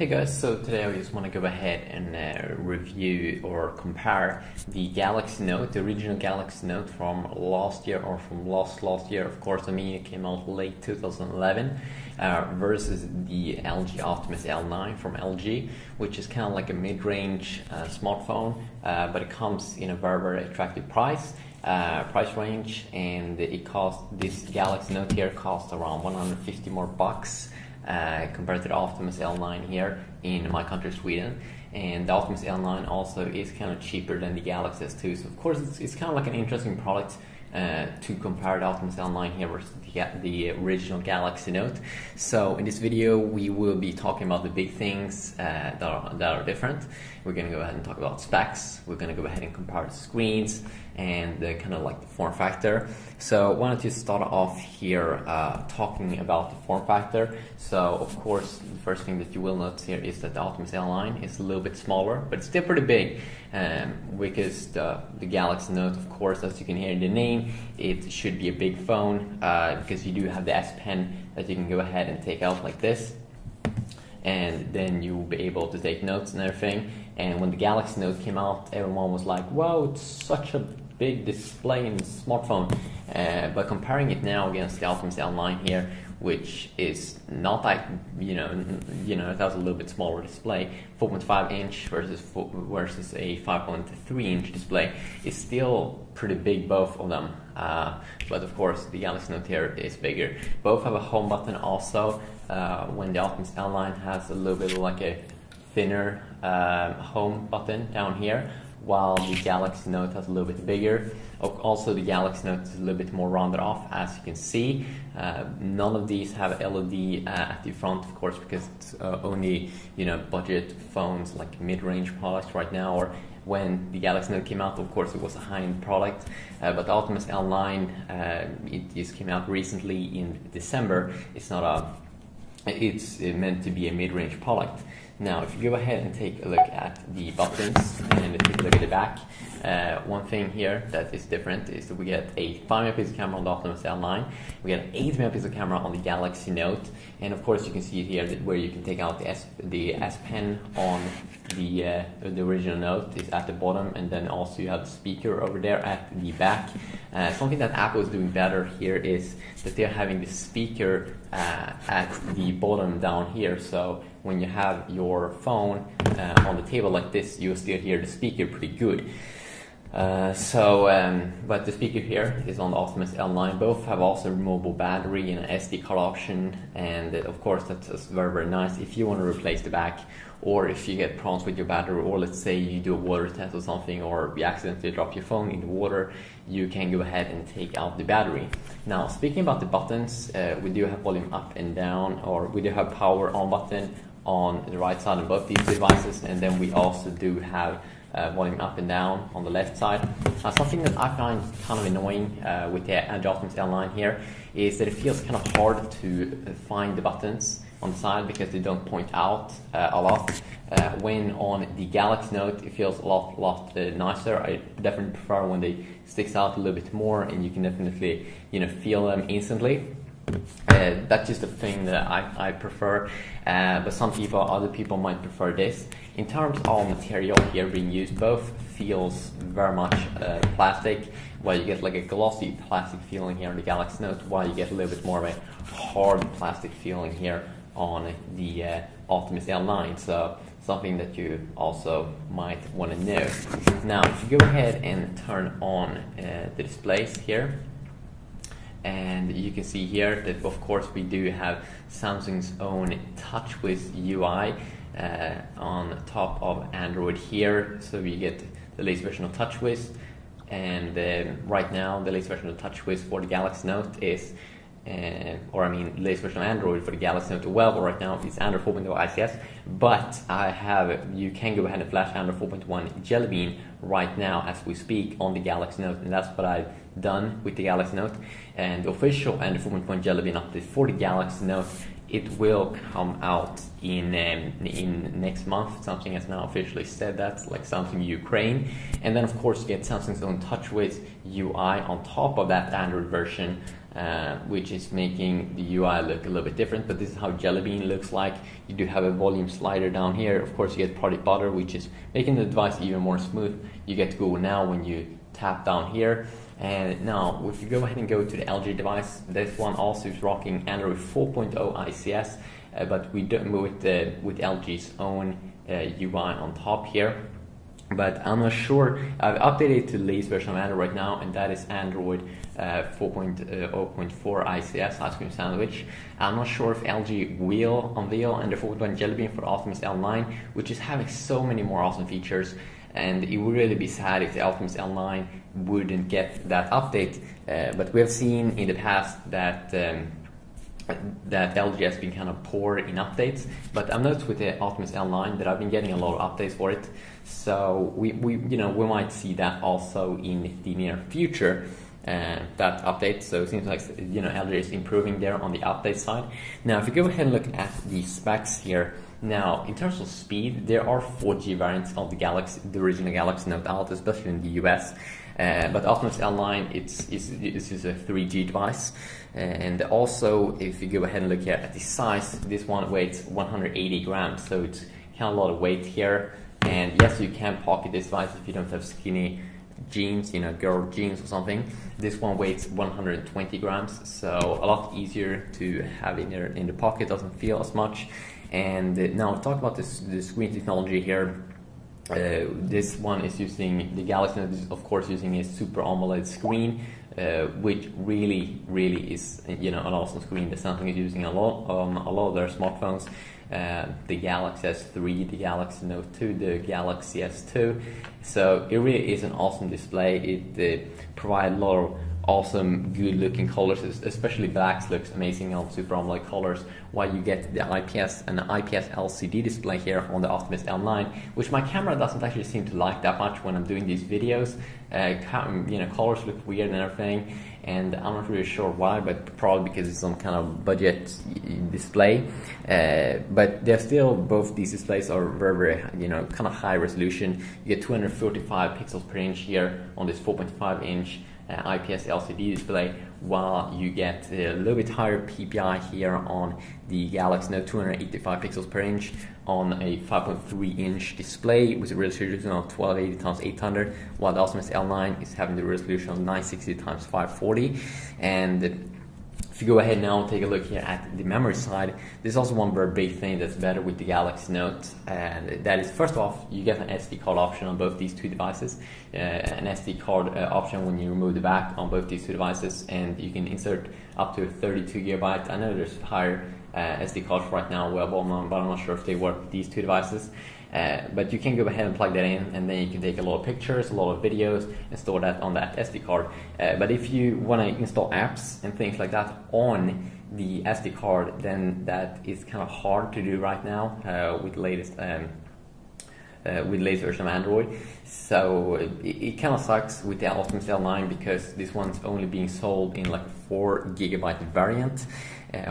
Hey guys, so today I just want to go ahead and review or compare the Galaxy Note, the original Galaxy Note from last year or from last year. Of course, I mean it came out late 2011 versus the LG Optimus L9 from LG, which is kind of like a mid-range smartphone, but it comes in a very attractive price range, and this Galaxy Note here costs around 150 more bucks. Compared to the Optimus L9 here in my country, Sweden. And the Optimus L9 also is kind of cheaper than the Galaxy S2, so of course it's kind of like an interesting product to compare the Optimus L9 here versus the original Galaxy Note. So in this video we will be talking about the big things that are different. We're going to go ahead and talk about specs, we're going to go ahead and compare the screens and kind of like the form factor. So I wanted to start off here talking about the form factor. So of course the first thing that you will notice here is that the Optimus L9 is a little bit smaller, but it's still pretty big, because the Galaxy Note, of course, as you can hear in the name, it should be a big phone, because you do have the S Pen that you can go ahead and take out like this, and then you will be able to take notes and everything. And when the Galaxy Note came out, everyone was like, wow, it's such a big display in the smartphone. But comparing it now against the Optimus L9 here, which is not like, it has a little bit smaller display, 4.5 inch versus a 5.3 inch display, is still pretty big, both of them. But of course the Galaxy Note here is bigger. Both have a home button also, when the Optimus L9 has a little bit like a thinner home button down here, while the Galaxy Note has a little bit bigger. Also the Galaxy Note is a little bit more rounded off, as you can see. None of these have LED at the front, of course, because it's only budget phones, like mid-range products right now. Or when the Galaxy Note came out, of course it was a high-end product, but the Optimus L9, it just came out recently in December. It's meant to be a mid-range product. Now, if you go ahead and take a look at the buttons and take a look at the back, one thing here that is different is that we get a 5 megapixel camera on the Optimus L9, we get an 8 megapixel camera on the Galaxy Note, and of course you can see it here where you can take out the S Pen on the original Note is at the bottom, and then also you have the speaker over there at the back. Something that Apple is doing better here is that they're having the speaker at the bottom down here, so when you have your phone on the table like this, you'll still hear the speaker pretty good. But the speaker here is on the Optimus L9. Both have also removable battery and an SD card option, and of course that's very nice if you want to replace the back, or if you get problems with your battery, or let's say you do a water test or something, or you accidentally drop your phone in the water, you can go ahead and take out the battery. Now, speaking about the buttons, we do have volume up and down, or we do have power on button on the right side of both these devices, and then we also do have volume up and down on the left side. Something that I find kind of annoying with the Optimus L9 here is that it feels kind of hard to find the buttons on the side because they don't point out a lot. When on the Galaxy Note, it feels a lot nicer. I definitely prefer when they sticks out a little bit more, and you can definitely feel them instantly. That's just a thing that I prefer, but other people might prefer this. In terms of material here being used, both feels very much plastic, while you get like a glossy plastic feeling here on the Galaxy Note, while you get a little bit more of a hard plastic feeling here on the Optimus L9. So something that you also might want to know. Now, if you go ahead and turn on the displays here, and you can see here that of course we do have Samsung's own TouchWiz UI on top of Android here, so we get the latest version of TouchWiz, and right now the latest version of TouchWiz for the Galaxy Note is the latest version of Android for the Galaxy Note 12 right now is Android 4.0 ICS, but you can go ahead and flash Android 4.1 Jelly Bean right now as we speak on the Galaxy Note, and that's what I've done with the Galaxy Note. And the official Android 4.1 Jelly Bean update for the Galaxy Note, it will come out in next month. Samsung has now officially said that, like Samsung Ukraine. And then of course you get Samsung's own TouchWiz UI on top of that Android version which is making the UI look a little bit different, but this is how Jelly Bean looks like. You do have a volume slider down here. Of course, you get Project Butter, which is making the device even more smooth. You get Google Now when you tap down here. And now, if you go ahead and go to the LG device, this one also is rocking Android 4.0 ICS, but we don't with LG's own UI on top here. But I'm not sure. I've updated to the latest version of Android right now, and that is Android 4.0.4 ICS, Ice Cream Sandwich. I'm not sure if LG will unveil Android 4.1 Jelly Bean for the Optimus L9, which is having so many more awesome features. And it would really be sad if the Optimus L9 wouldn't get that update. But we have seen in the past that LG has been kind of poor in updates, but I've noticed with the Optimus L9 that I've been getting a lot of updates for it, so we might see that also in the near future, that update. So it seems like LG is improving there on the update side. Now if you go ahead and look at the specs here, now in terms of speed, there are 4G variants of the original Galaxy Note Ultra, especially in the US. But Optimus L9, it's a 3G device, and also if you go ahead and look here at the size, this one weighs 180 grams, so it's kind of a lot of weight here. And yes, you can pocket this device if you don't have skinny jeans, girl jeans or something. This one weighs 120 grams, so a lot easier to have in the pocket, doesn't feel as much. And now talk about the screen technology here. This one is using the Galaxy Note is of course using a Super AMOLED screen, which really is an awesome screen that Samsung is using a lot of their smartphones. The Galaxy S3, the Galaxy Note 2, the Galaxy S2. So it really is an awesome display. It provides a lot of awesome, good-looking colors, especially blacks looks amazing on Super AMOLED colors, while you get the IPS LCD display here on the Optimus L9, which my camera doesn't actually seem to like that much when I'm doing these videos. Colors look weird and everything, and I'm not really sure why, but probably because it's some kind of budget display. But they're still, both these displays are very kind of high resolution. You get 245 pixels per inch here on this 4.5 inch IPS LCD display, while you get a little bit higher PPI here on the Galaxy Note, 285 pixels per inch on a 5.3 inch display with a resolution of 1280x800, while the Optimus L9 is having the resolution of 960x540. And if you go ahead now and take a look here at the memory side, there's also one very big thing that's better with the Galaxy Note, and that is, first off, you get an SD card option on both these two devices, an SD card option when you remove the back on both these two devices, and you can insert up to 32 gigabytes. I know there's higher SD cards right now available, but I'm not sure if they work with these two devices. But you can go ahead and plug that in, and then you can take a lot of pictures, a lot of videos, and store that on that SD card. But if you want to install apps and things like that on the SD card, then that is kind of hard to do right now with the latest version of Android. So it kind of sucks with the Optimus L9 because this one's only being sold in like a 4 gigabyte variant.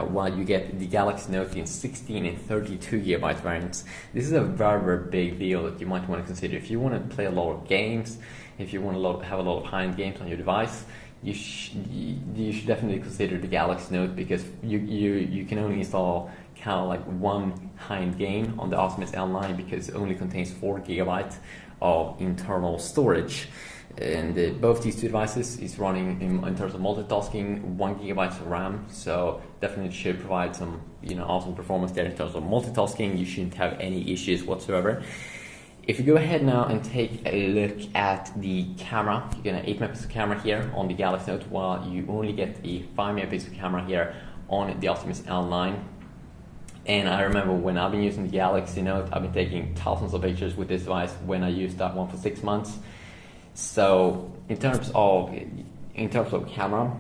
While you get the Galaxy Note in 16 and 32 gigabyte variants. This is a very big deal that you might want to consider. If you want to play a lot of games, if you want to have a lot of high-end games on your device, you should definitely consider the Galaxy Note, because you can only install kind of like one high-end game on the Optimus L9 because it only contains 4 gigabytes of internal storage. And both these two devices is running in terms of multitasking 1 gigabyte of RAM, so definitely should provide some awesome performance there in terms of multitasking. You shouldn't have any issues whatsoever. If you go ahead now and take a look at the camera, you get an 8 megapixel camera here on the Galaxy Note, while you only get a 5 megapixel camera here on the Optimus L9. And I remember when I've been using the Galaxy Note, I've been taking thousands of pictures with this device when I used that one for 6 months. So in terms of camera,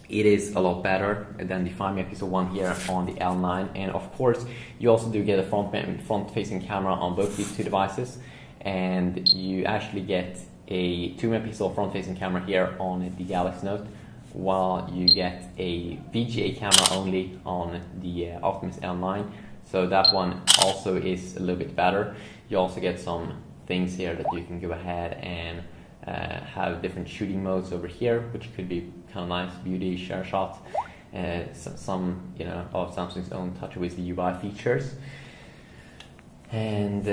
it is a lot better than the 5 megapixel one here on the L9. And of course, you also do get a front-facing camera on both these two devices, and you actually get a 2 megapixel front-facing camera here on the Galaxy Note, while you get a VGA camera only on the Optimus L9. So that one also is a little bit better. You also get some things here that you can go ahead and have different shooting modes over here, which could be kind of nice, beauty, share shot, some of Samsung's own TouchWiz UI features. And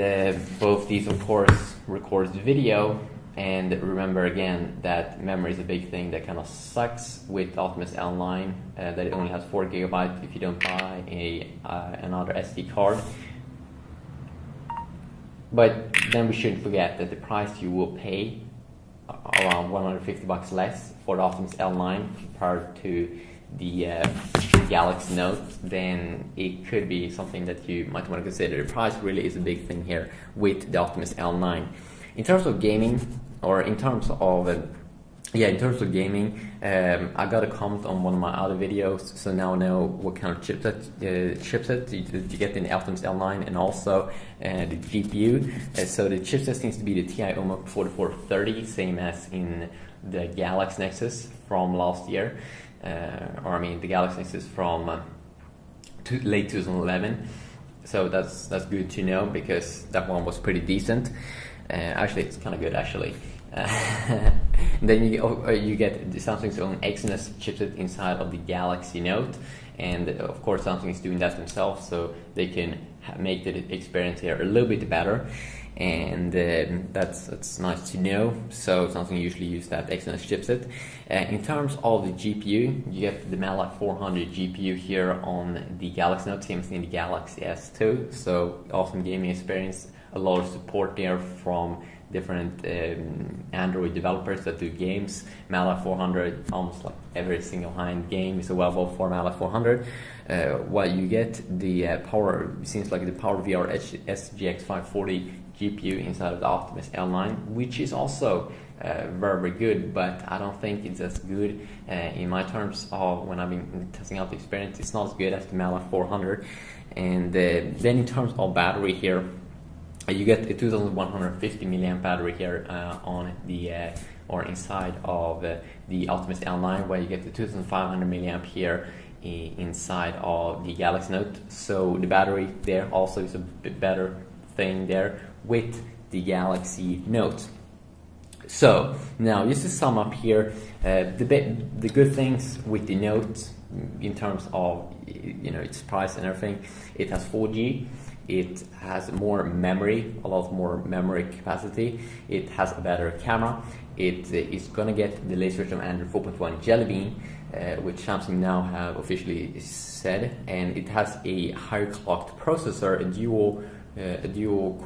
both these, of course, records video. And remember again that memory is a big thing that kind of sucks with Optimus L9, that it only has 4 GB if you don't buy another SD card. But then we shouldn't forget that the price you will pay, around $150 less for the Optimus L9 compared to the Galaxy Note, then it could be something that you might want to consider. The price really is a big thing here with the Optimus L9. In terms of gaming, or in terms of gaming, I got a comment on one of my other videos, so now I know what kind of chipset you get in the Optimus L9, and also the GPU. So the chipset seems to be the TI OMA 4430, same as in the Galaxy Nexus from last year, the Galaxy Nexus from late 2011. So that's good to know, because that one was pretty decent. Actually, it's kind of good, actually. Then you get the Samsung's own Exynos chipset inside of the Galaxy Note, and of course Samsung is doing that themselves, so they can make the experience here a little bit better, and that's nice to know. So Samsung usually use that Exynos chipset. In terms of the GPU, you get the Mali 400 GPU here on the Galaxy Note, same as in the Galaxy S2, so awesome gaming experience. A lot of support there from different Android developers that do games. Mali 400, almost like every single high-end game is available for Mali 400. While you get the seems like the PowerVR SGX 540 GPU inside of the Optimus L9, which is also very good, but I don't think it's as good in my terms of when I've been testing out the experience. It's not as good as the Mali 400. And then in terms of battery here, you get a 2150 milliamp battery here on the or inside of the Optimus L9, where you get the 2500 milliamp here inside of the Galaxy Note. So the battery there also is a bit better thing there with the Galaxy Note. So now just to sum up here, the good things with the Note in terms of its price and everything, it has 4G. It has more memory, a lot more memory capacity. It has a better camera. It is going to get the latest version of Android 4.1 Jelly Bean, which Samsung now have officially said, and it has a higher clocked processor, a dual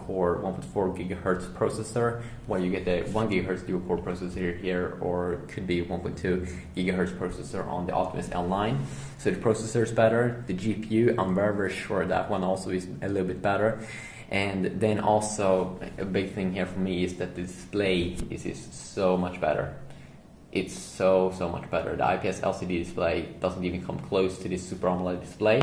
core 1.4 gigahertz processor, while you get the 1 gigahertz dual core processor here, or could be 1.2 gigahertz processor on the Optimus L9. So the processor is better. The GPU, I'm very sure that one also is a little bit better. And then also a big thing here for me is that the display is so much better. It's so much better. The IPS LCD display doesn't even come close to this Super AMOLED display.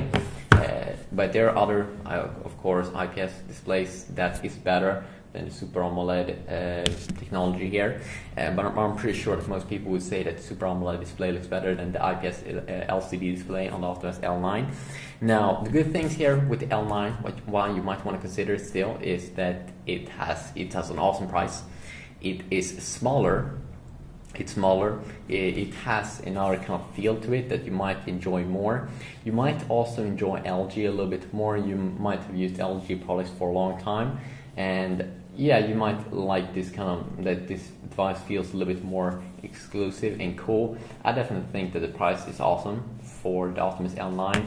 But there are other, of course, IPS displays that is better than the Super AMOLED technology here. But I'm pretty sure that most people would say that the Super AMOLED display looks better than the IPS LCD display on the Optimus L9. Now, the good things here with the L9, why you might want to consider it still, is that it has an awesome price. It is smaller. It's smaller. It has another kind of feel to it that you might enjoy more. You might also enjoy LG a little bit more. You might have used LG products for a long time, and yeah, you might like this kind of, that this device feels a little bit more exclusive and cool. I definitely think that the price is awesome for the Optimus L9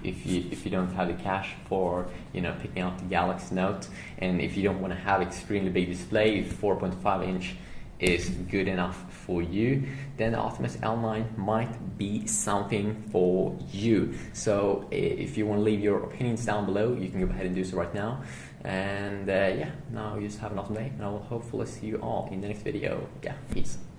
if you don't have the cash for picking up the Galaxy Note, and if you don't want to have extremely big display, 4.5 inch is good enough for you, then the Optimus L9 might be something for you. So if you want to leave your opinions down below, you can go ahead and do so right now. And yeah, now you just have an awesome day, and I will hopefully see you all in the next video. Yeah, peace.